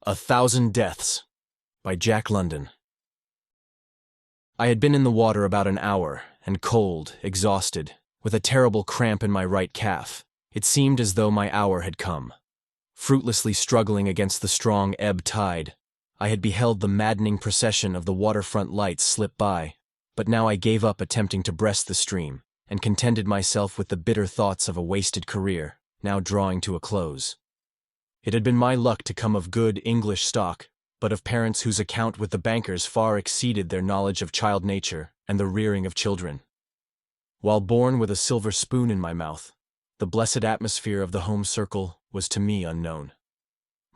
1,000 Deaths by Jack London. I had been in the water about an hour, and cold, exhausted, with a terrible cramp in my right calf. It seemed as though my hour had come. Fruitlessly struggling against the strong ebb tide, I had beheld the maddening procession of the waterfront lights slip by, but now I gave up attempting to breast the stream, and contented myself with the bitter thoughts of a wasted career, now drawing to a close. It had been my luck to come of good English stock, but of parents whose account with the bankers far exceeded their knowledge of child nature and the rearing of children. While born with a silver spoon in my mouth, the blessed atmosphere of the home circle was to me unknown.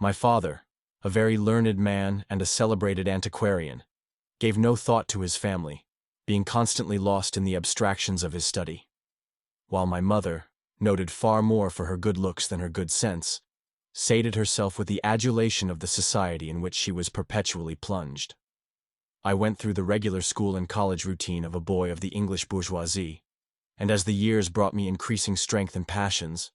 My father, a very learned man and a celebrated antiquarian, gave no thought to his family, being constantly lost in the abstractions of his study, while my mother, noted far more for her good looks than her good sense, sated herself with the adulation of the society in which she was perpetually plunged. I went through the regular school and college routine of a boy of the English bourgeoisie, and as the years brought me increasing strength and passions,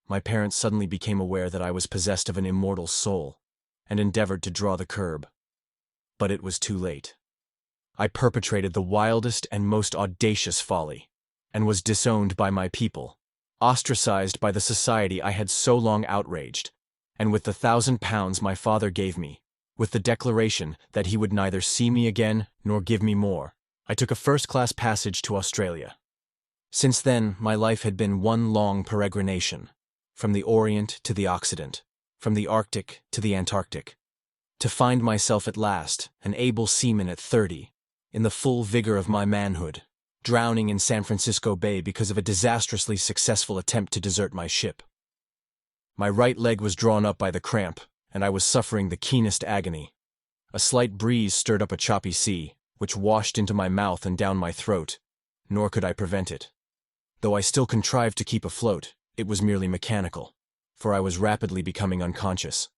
my parents suddenly became aware that I was possessed of an immortal soul, and endeavored to draw the curb. But it was too late. I perpetrated the wildest and most audacious folly, and was disowned by my people, ostracized by the society I had so long outraged, and with the £1,000 my father gave me, with the declaration that he would neither see me again nor give me more, I took a first-class passage to Australia. Since then, my life had been one long peregrination, from the Orient to the Occident, from the Arctic to the Antarctic, to find myself at last, an able seaman at 30, in the full vigor of my manhood, drowning in San Francisco Bay because of a disastrously successful attempt to desert my ship. My right leg was drawn up by the cramp, and I was suffering the keenest agony. A slight breeze stirred up a choppy sea, which washed into my mouth and down my throat, nor could I prevent it. Though I still contrived to keep afloat, it was merely mechanical, for I was rapidly becoming unconscious.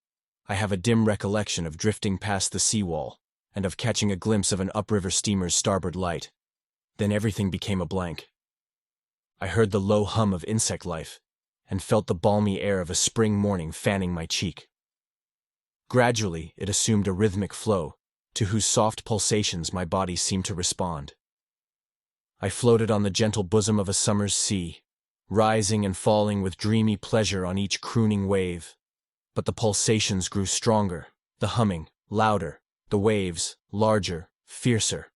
I have a dim recollection of drifting past the seawall, and of catching a glimpse of an upriver steamer's starboard light. Then everything became a blank. I heard the low hum of insect life, and felt the balmy air of a spring morning fanning my cheek. Gradually, it assumed a rhythmic flow, to whose soft pulsations my body seemed to respond. I floated on the gentle bosom of a summer's sea, rising and falling with dreamy pleasure on each crooning wave. But the pulsations grew stronger, the humming louder, the waves larger, fiercer.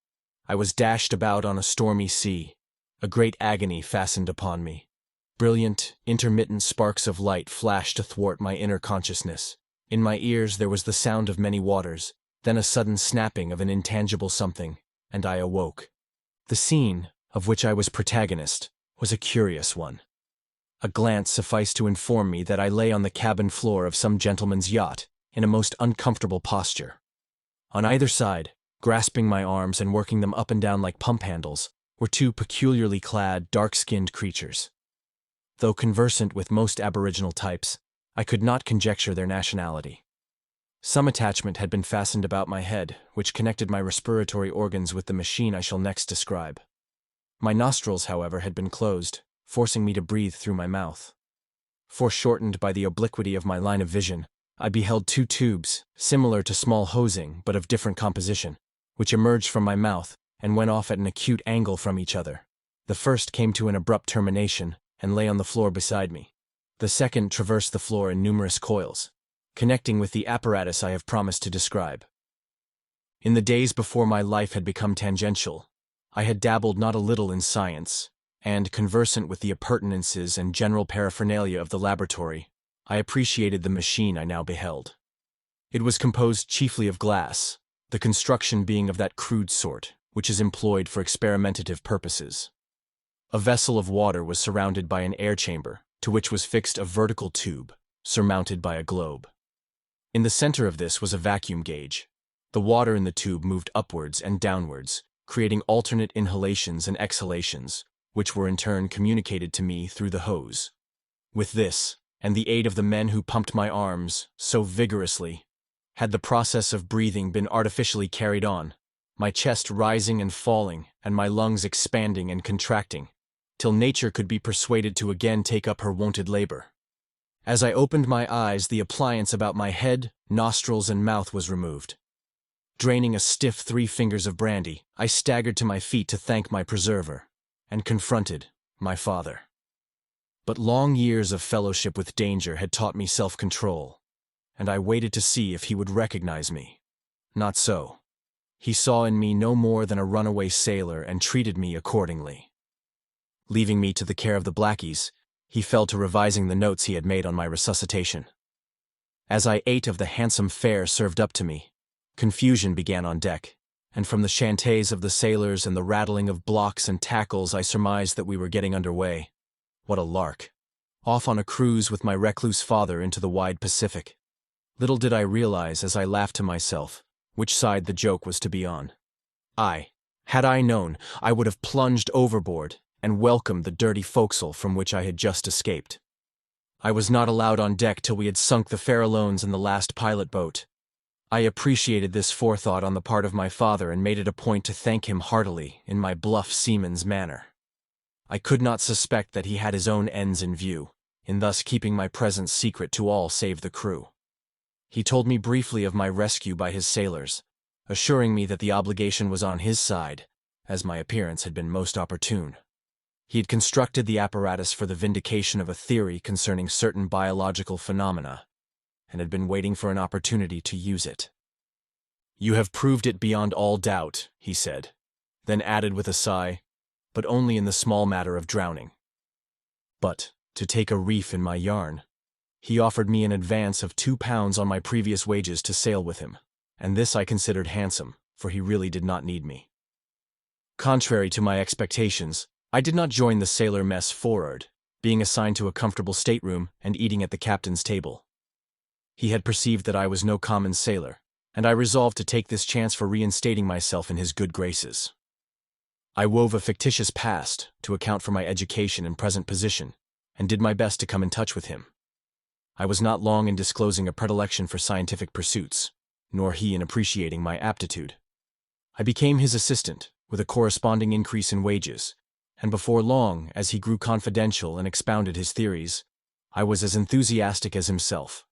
I was dashed about on a stormy sea. A great agony fastened upon me. Brilliant, intermittent sparks of light flashed athwart my inner consciousness. In my ears there was the sound of many waters, then a sudden snapping of an intangible something, and I awoke. The scene, of which I was protagonist, was a curious one. A glance sufficed to inform me that I lay on the cabin floor of some gentleman's yacht, in a most uncomfortable posture. On either side, grasping my arms and working them up and down like pump handles, were two peculiarly clad, dark-skinned creatures. Though conversant with most aboriginal types, I could not conjecture their nationality. Some attachment had been fastened about my head, which connected my respiratory organs with the machine I shall next describe. My nostrils, however, had been closed, forcing me to breathe through my mouth. Foreshortened by the obliquity of my line of vision, I beheld two tubes, similar to small hosing but of different composition, which emerged from my mouth and went off at an acute angle from each other. The first came to an abrupt termination and lay on the floor beside me. The second traversed the floor in numerous coils, connecting with the apparatus I have promised to describe. In the days before my life had become tangential, I had dabbled not a little in science, and, conversant with the appurtenances and general paraphernalia of the laboratory, I appreciated the machine I now beheld. It was composed chiefly of glass, the construction being of that crude sort which is employed for experimentative purposes. A vessel of water was surrounded by an air chamber, to which was fixed a vertical tube, surmounted by a globe. In the center of this was a vacuum gauge. The water in the tube moved upwards and downwards, creating alternate inhalations and exhalations, which were in turn communicated to me through the hose. With this, and the aid of the men who pumped my arms so vigorously, had the process of breathing been artificially carried on, my chest rising and falling and my lungs expanding and contracting, till nature could be persuaded to again take up her wonted labor. As I opened my eyes, the appliance about my head, nostrils, and mouth was removed. Draining a stiff 3 fingers of brandy, I staggered to my feet to thank my preserver, and confronted my father. But long years of fellowship with danger had taught me self-control, and I waited to see if he would recognize me. Not so. He saw in me no more than a runaway sailor and treated me accordingly. Leaving me to the care of the blackies, he fell to revising the notes he had made on my resuscitation. As I ate of the handsome fare served up to me, confusion began on deck, and from the chantés of the sailors and the rattling of blocks and tackles I surmised that we were getting under way. What a lark! Off on a cruise with my recluse father into the wide Pacific. Little did I realize, as I laughed to myself, which side the joke was to be on. Had I known, I would have plunged overboard and welcomed the dirty forecastle from which I had just escaped. I was not allowed on deck till we had sunk the Farallones and the last pilot boat. I appreciated this forethought on the part of my father and made it a point to thank him heartily in my bluff seaman's manner. I could not suspect that he had his own ends in view, in thus keeping my presence secret to all save the crew. He told me briefly of my rescue by his sailors, assuring me that the obligation was on his side, as my appearance had been most opportune. He had constructed the apparatus for the vindication of a theory concerning certain biological phenomena, and had been waiting for an opportunity to use it. "You have proved it beyond all doubt," he said, then added with a sigh, "but only in the small matter of drowning." But, to take a reef in my yarn, he offered me an advance of £2 on my previous wages to sail with him, and this I considered handsome, for he really did not need me. Contrary to my expectations, I did not join the sailor mess forward, being assigned to a comfortable stateroom and eating at the captain's table. He had perceived that I was no common sailor, and I resolved to take this chance for reinstating myself in his good graces. I wove a fictitious past to account for my education and present position, and did my best to come in touch with him. I was not long in disclosing a predilection for scientific pursuits, nor he in appreciating my aptitude. I became his assistant, with a corresponding increase in wages, and before long, as he grew confidential and expounded his theories, I was as enthusiastic as himself.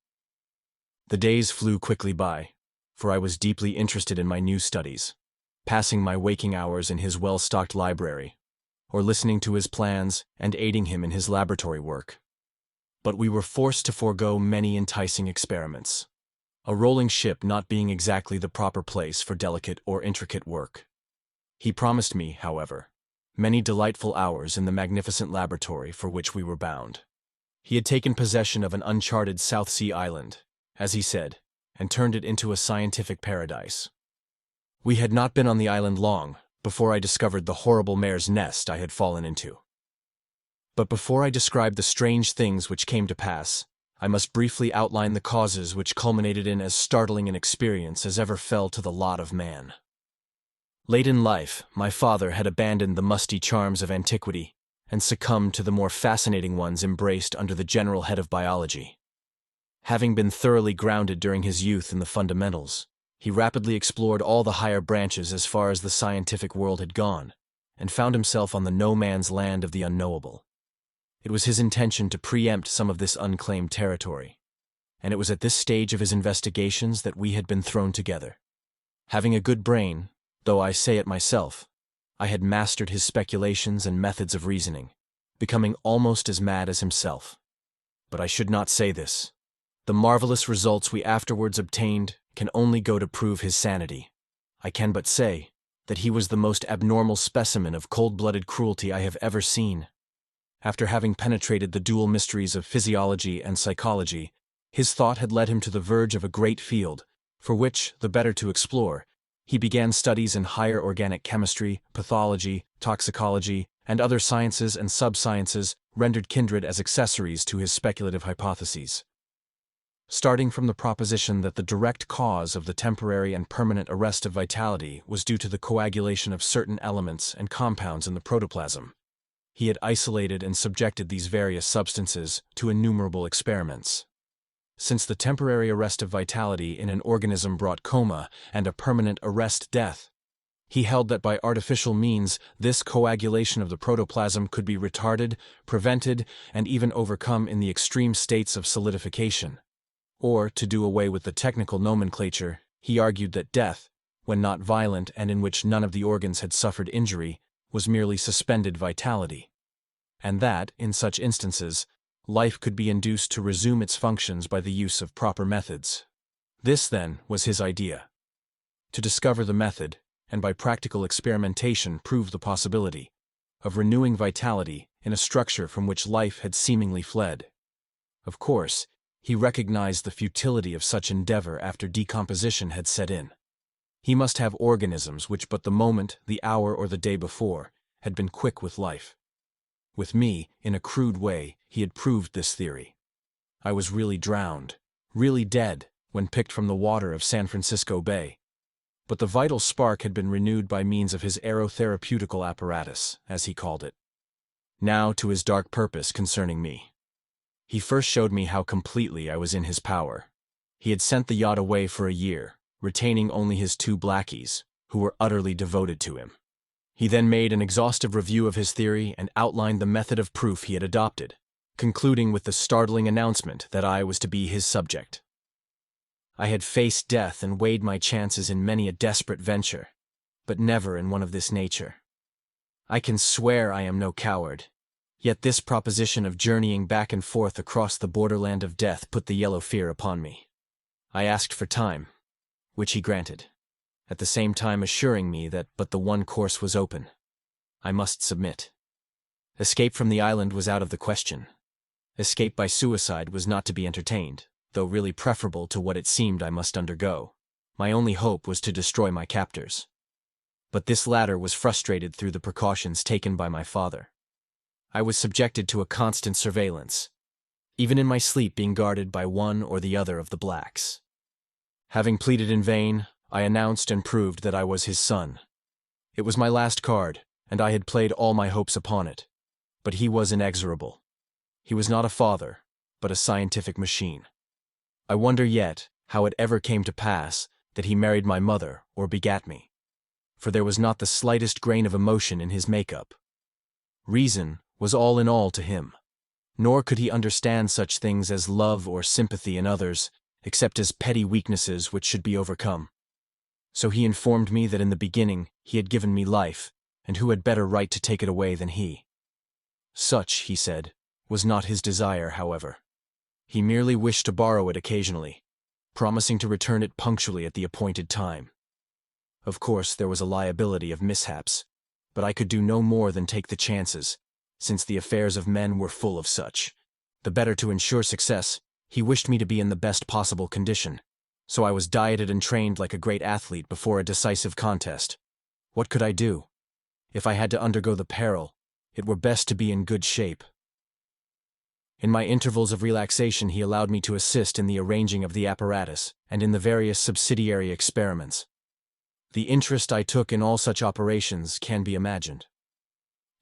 The days flew quickly by, for I was deeply interested in my new studies, passing my waking hours in his well-stocked library, or listening to his plans and aiding him in his laboratory work. But we were forced to forego many enticing experiments, a rolling ship not being exactly the proper place for delicate or intricate work. He promised me, however, many delightful hours in the magnificent laboratory for which we were bound. He had taken possession of an uncharted South Sea island, as he said, and turned it into a scientific paradise. We had not been on the island long before I discovered the horrible mare's nest I had fallen into. But before I describe the strange things which came to pass, I must briefly outline the causes which culminated in as startling an experience as ever fell to the lot of man. Late in life, my father had abandoned the musty charms of antiquity and succumbed to the more fascinating ones embraced under the general head of biology. Having been thoroughly grounded during his youth in the fundamentals, he rapidly explored all the higher branches as far as the scientific world had gone, and found himself on the no-man's land of the unknowable. It was his intention to preempt some of this unclaimed territory, and it was at this stage of his investigations that we had been thrown together. Having a good brain, though I say it myself, I had mastered his speculations and methods of reasoning, becoming almost as mad as himself. But I should not say this. The marvelous results we afterwards obtained can only go to prove his sanity. I can but say that he was the most abnormal specimen of cold-blooded cruelty I have ever seen. After having penetrated the dual mysteries of physiology and psychology, his thought had led him to the verge of a great field, for which, the better to explore, he began studies in higher organic chemistry, pathology, toxicology, and other sciences and sub-sciences rendered kindred as accessories to his speculative hypotheses. Starting from the proposition that the direct cause of the temporary and permanent arrest of vitality was due to the coagulation of certain elements and compounds in the protoplasm, he had isolated and subjected these various substances to innumerable experiments. Since the temporary arrest of vitality in an organism brought coma and a permanent arrest death, He held that by artificial means, this coagulation of the protoplasm could be retarded, prevented, and even overcome in the extreme states of solidification. Or, to do away with the technical nomenclature, he argued that death, when not violent and in which none of the organs had suffered injury, was merely suspended vitality. And that, in such instances, life could be induced to resume its functions by the use of proper methods. This, then, was his idea. To discover the method, and by practical experimentation prove the possibility, of renewing vitality in a structure from which life had seemingly fled. Of course, he recognized the futility of such endeavor after decomposition had set in. He must have organisms which but the moment, the hour, or the day before, had been quick with life. With me, in a crude way, he had proved this theory. I was really drowned, really dead, when picked from the water of San Francisco Bay. But the vital spark had been renewed by means of his aerotherapeutical apparatus, as he called it. Now to his dark purpose concerning me. He first showed me how completely I was in his power. He had sent the yacht away for a year, retaining only his 2 blackies, who were utterly devoted to him. He then made an exhaustive review of his theory and outlined the method of proof he had adopted, concluding with the startling announcement that I was to be his subject. I had faced death and weighed my chances in many a desperate venture, but never in one of this nature. I can swear I am no coward, yet this proposition of journeying back and forth across the borderland of death put the yellow fear upon me. I asked for time, which he granted, at the same time assuring me that but the one course was open. I must submit. Escape from the island was out of the question. Escape by suicide was not to be entertained, though really preferable to what it seemed I must undergo. My only hope was to destroy my captors. But this latter was frustrated through the precautions taken by my father. I was subjected to a constant surveillance, even in my sleep being guarded by one or the other of the blacks. Having pleaded in vain, I announced and proved that I was his son. It was my last card, and I had played all my hopes upon it. But he was inexorable. He was not a father, but a scientific machine. I wonder yet how it ever came to pass that he married my mother or begat me, for there was not the slightest grain of emotion in his makeup. Reason was all in all to him, nor could he understand such things as love or sympathy in others, except as petty weaknesses which should be overcome. So he informed me that in the beginning he had given me life, and who had better right to take it away than he. Such, he said, was not his desire, however. He merely wished to borrow it occasionally, promising to return it punctually at the appointed time. Of course, there was a liability of mishaps, but I could do no more than take the chances, since the affairs of men were full of such. The better to ensure success, he wished me to be in the best possible condition, so I was dieted and trained like a great athlete before a decisive contest. What could I do? If I had to undergo the peril, it were best to be in good shape. In my intervals of relaxation he allowed me to assist in the arranging of the apparatus and in the various subsidiary experiments. The interest I took in all such operations can be imagined.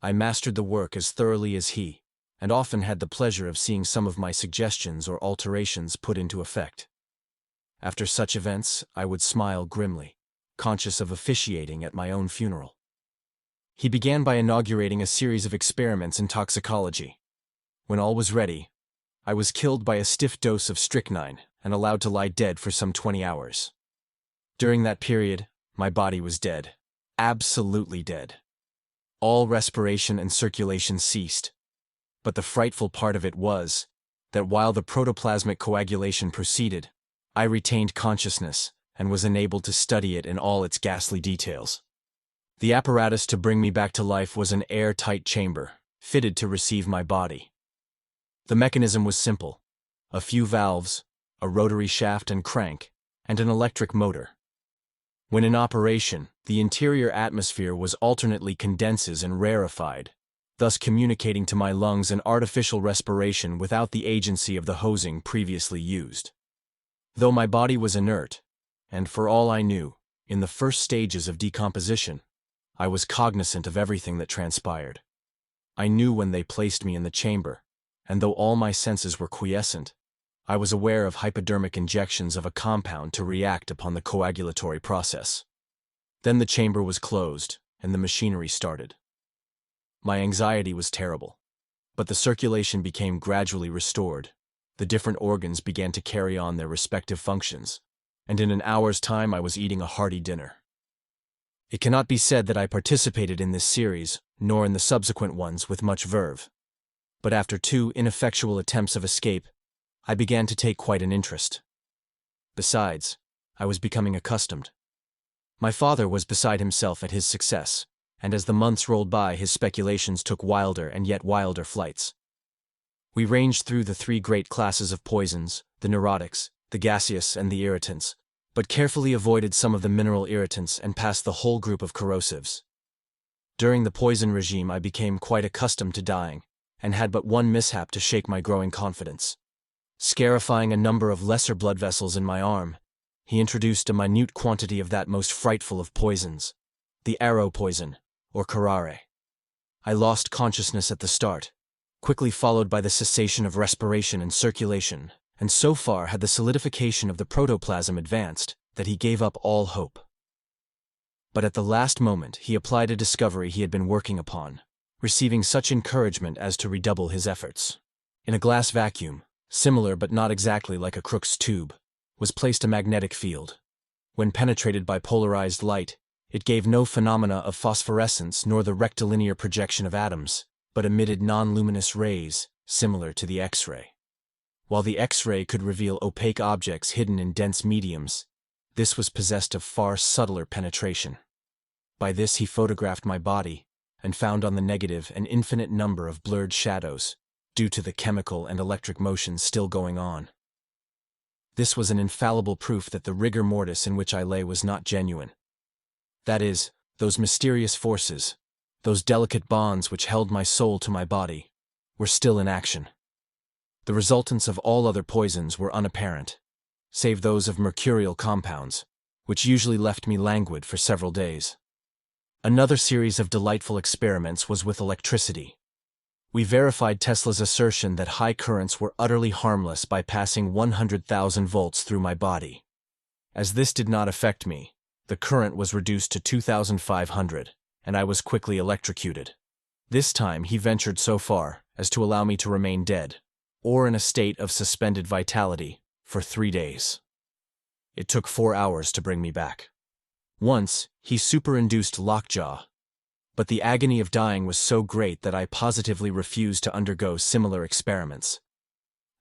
I mastered the work as thoroughly as he, and often had the pleasure of seeing some of my suggestions or alterations put into effect. After such events, I would smile grimly, conscious of officiating at my own funeral. He began by inaugurating a series of experiments in toxicology. When all was ready, I was killed by a stiff dose of strychnine and allowed to lie dead for some 20 hours. During that period, my body was dead, absolutely dead. All respiration and circulation ceased. But the frightful part of it was that while the protoplasmic coagulation proceeded, I retained consciousness and was enabled to study it in all its ghastly details. The apparatus to bring me back to life was an air-tight chamber, fitted to receive my body. The mechanism was simple: a few valves, a rotary shaft and crank, and an electric motor. When in operation, the interior atmosphere was alternately condenses and rarefied, thus communicating to my lungs an artificial respiration without the agency of the hosing previously used. Though my body was inert, and for all I knew, in the first stages of decomposition, I was cognizant of everything that transpired. I knew when they placed me in the chamber, and though all my senses were quiescent, I was aware of hypodermic injections of a compound to react upon the coagulatory process. Then the chamber was closed, and the machinery started. My anxiety was terrible, but the circulation became gradually restored. The different organs began to carry on their respective functions, and in an hour's time I was eating a hearty dinner. It cannot be said that I participated in this series, nor in the subsequent ones, with much verve. But after 2 ineffectual attempts of escape, I began to take quite an interest. Besides, I was becoming accustomed. My father was beside himself at his success, and as the months rolled by, his speculations took wilder and yet wilder flights. We ranged through the 3 great classes of poisons, the neurotics, the gaseous, and the irritants, but carefully avoided some of the mineral irritants and passed the whole group of corrosives. During the poison regime, I became quite accustomed to dying, and had but one mishap to shake my growing confidence. Scarifying a number of lesser blood vessels in my arm, he introduced a minute quantity of that most frightful of poisons, the arrow poison, or curare. I lost consciousness at the start, quickly followed by the cessation of respiration and circulation, and so far had the solidification of the protoplasm advanced that he gave up all hope. But at the last moment he applied a discovery he had been working upon, receiving such encouragement as to redouble his efforts. In a glass vacuum, similar but not exactly like a Crookes tube, was placed a magnetic field. When penetrated by polarized light, it gave no phenomena of phosphorescence nor the rectilinear projection of atoms, but emitted non-luminous rays, similar to the X-ray. While the X-ray could reveal opaque objects hidden in dense mediums, this was possessed of far subtler penetration. By this he photographed my body, and found on the negative an infinite number of blurred shadows, due to the chemical and electric motions still going on. This was an infallible proof that the rigor mortis in which I lay was not genuine. That is, those mysterious forces, those delicate bonds which held my soul to my body, were still in action. The resultants of all other poisons were unapparent, save those of mercurial compounds, which usually left me languid for several days. Another series of delightful experiments was with electricity. We verified Tesla's assertion that high currents were utterly harmless by passing 100,000 volts through my body. As this did not affect me, the current was reduced to 2,500, and I was quickly electrocuted. This time he ventured so far as to allow me to remain dead, or in a state of suspended vitality, for 3 days. It took 4 hours to bring me back. Once, he superinduced lockjaw, but the agony of dying was so great that I positively refused to undergo similar experiments.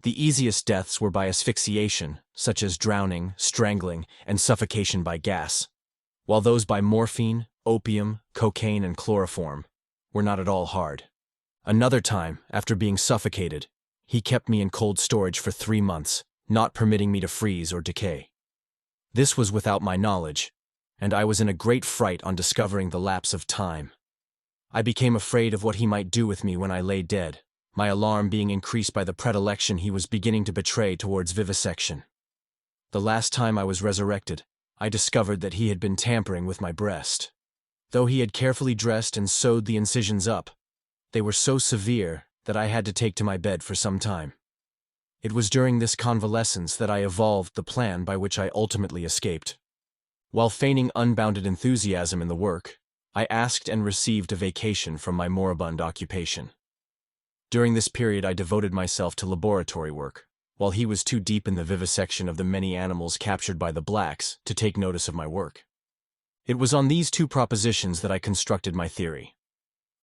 The easiest deaths were by asphyxiation, such as drowning, strangling, and suffocation by gas, while those by morphine, opium, cocaine, and chloroform were not at all hard. Another time, after being suffocated, he kept me in cold storage for 3 months, not permitting me to freeze or decay. This was without my knowledge, and I was in a great fright on discovering the lapse of time. I became afraid of what he might do with me when I lay dead, my alarm being increased by the predilection he was beginning to betray towards vivisection. The last time I was resurrected, I discovered that he had been tampering with my breast. Though he had carefully dressed and sewed the incisions up, they were so severe that I had to take to my bed for some time. It was during this convalescence that I evolved the plan by which I ultimately escaped. While feigning unbounded enthusiasm in the work, I asked and received a vacation from my moribund occupation. During this period I devoted myself to laboratory work, while he was too deep in the vivisection of the many animals captured by the blacks to take notice of my work. It was on these 2 propositions that I constructed my theory.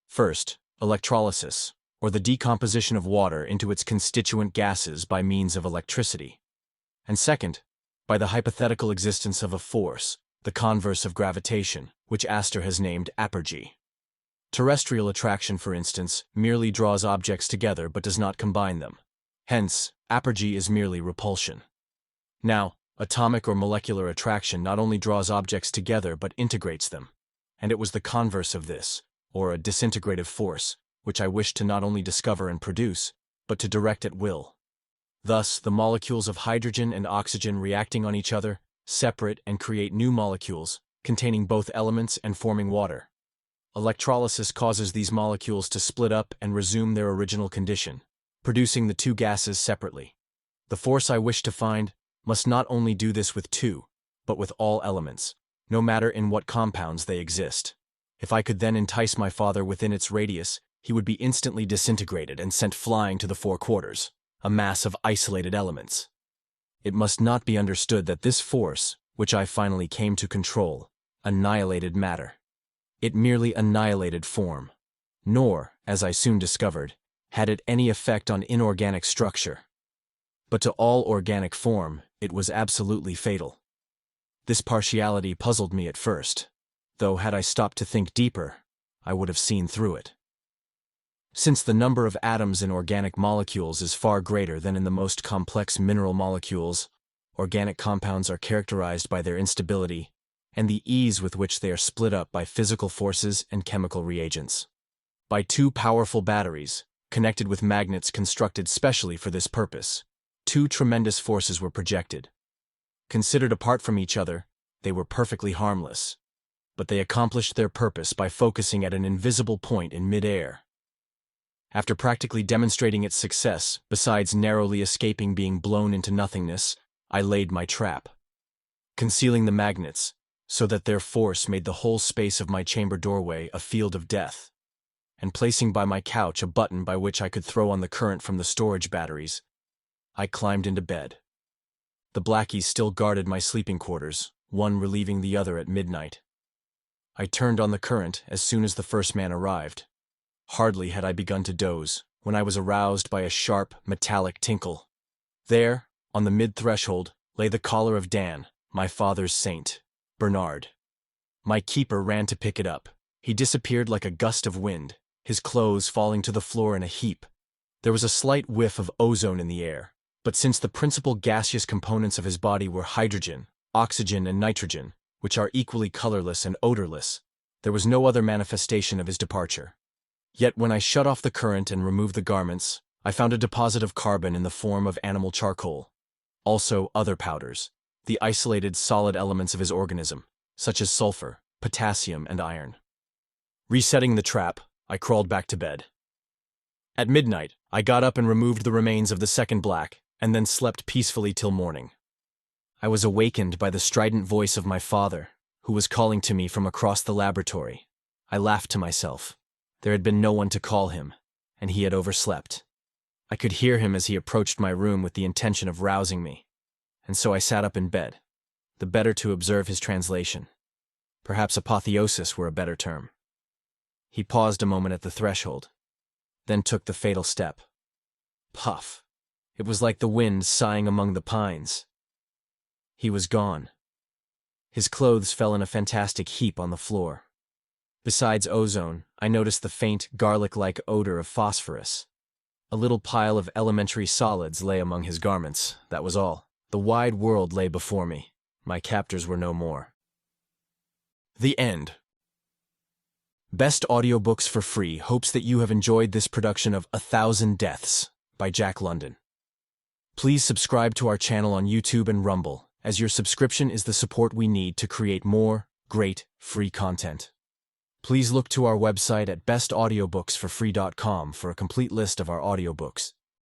First, electrolysis, or the decomposition of water into its constituent gases by means of electricity. And second, by the hypothetical existence of a force, the converse of gravitation, which Astor has named apergy. Terrestrial attraction, for instance, merely draws objects together but does not combine them. Hence, apergy is merely repulsion. Now, atomic or molecular attraction not only draws objects together but integrates them, and it was the converse of this, or a disintegrative force, which I wished to not only discover and produce, but to direct at will. Thus, the molecules of hydrogen and oxygen reacting on each other, separate and create new molecules, containing both elements and forming water. Electrolysis causes these molecules to split up and resume their original condition, producing the 2 gases separately. The force I wish to find must not only do this with 2, but with all elements, no matter in what compounds they exist. If I could then entice my father within its radius, he would be instantly disintegrated and sent flying to the four quarters, a mass of isolated elements. It must not be understood that this force, which I finally came to control, annihilated matter. It merely annihilated form. Nor, as I soon discovered, had it any effect on inorganic structure. But to all organic form, it was absolutely fatal. This partiality puzzled me at first, though had I stopped to think deeper, I would have seen through it. Since the number of atoms in organic molecules is far greater than in the most complex mineral molecules, organic compounds are characterized by their instability and the ease with which they are split up by physical forces and chemical reagents. By two powerful batteries, connected with magnets constructed specially for this purpose, two tremendous forces were projected. Considered apart from each other, they were perfectly harmless, but they accomplished their purpose by focusing at an invisible point in mid-air. After practically demonstrating its success, besides narrowly escaping being blown into nothingness, I laid my trap, concealing the magnets, so that their force made the whole space of my chamber doorway a field of death, and placing by my couch a button by which I could throw on the current from the storage batteries, I climbed into bed. The Blackies still guarded my sleeping quarters, one relieving the other at midnight. I turned on the current as soon as the first man arrived. Hardly had I begun to doze, when I was aroused by a sharp, metallic tinkle. There, on the mid-threshold, lay the collar of Dan, my father's saint, Bernard. My keeper ran to pick it up. He disappeared like a gust of wind, his clothes falling to the floor in a heap. There was a slight whiff of ozone in the air, but since the principal gaseous components of his body were hydrogen, oxygen, and nitrogen, which are equally colorless and odorless, there was no other manifestation of his departure. Yet when I shut off the current and removed the garments, I found a deposit of carbon in the form of animal charcoal. Also other powders, the isolated solid elements of his organism, such as sulfur, potassium, and iron. Resetting the trap, I crawled back to bed. At midnight, I got up and removed the remains of the second black, and then slept peacefully till morning. I was awakened by the strident voice of my father, who was calling to me from across the laboratory. I laughed to myself. There had been no one to call him, and he had overslept. I could hear him as he approached my room with the intention of rousing me, and so I sat up in bed, the better to observe his translation. Perhaps apotheosis were a better term. He paused a moment at the threshold, then took the fatal step. Puff! It was like the wind sighing among the pines. He was gone. His clothes fell in a fantastic heap on the floor. Besides ozone, I noticed the faint, garlic-like odor of phosphorus. A little pile of elementary solids lay among his garments, that was all. The wide world lay before me. My captors were no more. The end. Best Audiobooks for Free hopes that you have enjoyed this production of 1,000 Deaths by Jack London. Please subscribe to our channel on YouTube and Rumble, as your subscription is the support we need to create more great free content. Please look to our website at bestaudiobooksforfree.com for a complete list of our audiobooks.